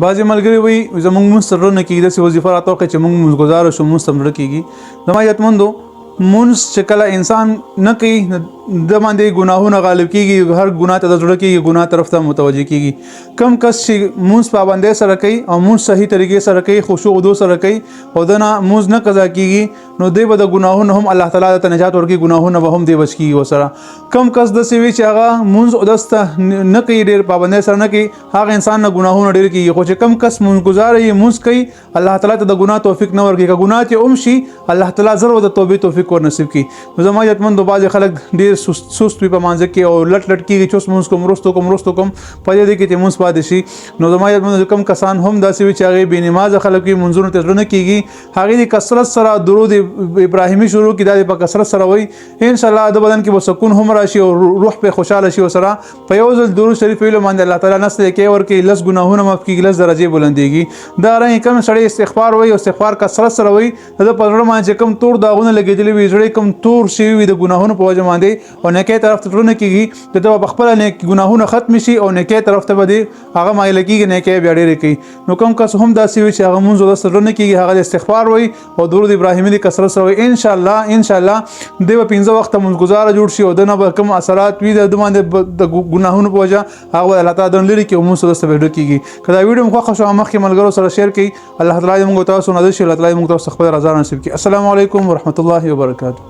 بعضې ملګري وایي زموږ مونځ سره نه کېږي، داسې وظیفه راته وکړئ چې موږ مونځګزاره شو، مونځ ته زړه کېږي. زما عزتمندو مونځ چې کله انسان نه کوي د باندې ګناهونه غالب کېږي، هر ګناه ته د زړه کېږي، ګناه طرف ته متوجه کېږي. کم کس چې مونځ پابندۍ سره کوي او مونځ صحیح طریقې سره کوي، خشوع ودو سره کوي او د نه مونځ نه قضا کېږي، نو دی به د ګناهونو هم الله تعالی ته نجات ورکړي، ګناهونه به هم دی بچ کېږي ورسره. کم کس داسې وي چې هغه مونځ اودس ته نه کوي، ډېر پابندۍ سره نه کوي، هغه انسان نه ګناهونه ډېر کېږي. خو چې کم کس مونځګزاره یې مونځ کوي، الله تعالی ته د ګناه توفیق نه ورکړي، که ګناه یې هم شي الله تعالی زر د توبې توفیق ور نصیب کړي. نو زما عزتمندو بعضې خلک ډېر سست وي په مانځه کې او لټ کېږي چې اوس مونځ کوم وروستو کوم په دې کې چې مونځ پاتې شي. نو زما عزتمندو کم کسان هم داسې وي چې هغې بې نمازه خلک وي، مونځونو ته زړه نه کېږي، هغې د کثرت سره درود ابراهیمي شروع کړي، دا د په کثرت سره وایي انشاءالله د بدن کې به سکون هم راشي او روح په خوشحاله شي ورسره. په یو ځل درود شریف ویلو باندې الله تعالی نس لیکې ورکړي، لس ګناهونه معاف کېږي، لس درجې بلندېږي. دا رنګ کم سړی استغفار وایي او استغفار کثرت سره وایي، د په زړه باندې چې کم تور داغونه لګېدلي وي، زړه کم تور شوي وي د ګناهونو په وجه باندې او نیکۍ طرف ته نه کېږي، د ده به خپله ګناهونه ختم شي او نیکۍ طرف ته به دی هغه مایله کېږي، نیکۍ بیا ډېرې کوي. نو کوم کس هم داسې وي چې هغه مونځ اودس ته نه کېږي، هغه د استغفار وایي او درود ابراهیمي د کثرت سره وایي، انشاءالله دی به 15 وخته مونځګزاره جوړ شي او د نه به کوم اثرات وي د باندې د ګناهونو په وجه هغه به الله تعالی لرې کړي او مونځ اودس ته به ډډه کېږي. که دا ویډیو مو خوښه شوه مخکې ملګرو سره شیر کړئ. الله تعالی دې موږ تاسو نازل شي، الله تعالی موږ تاسو خپل رضا نصیب کړي. السلام علیکم ورحمة الله وبرکاته.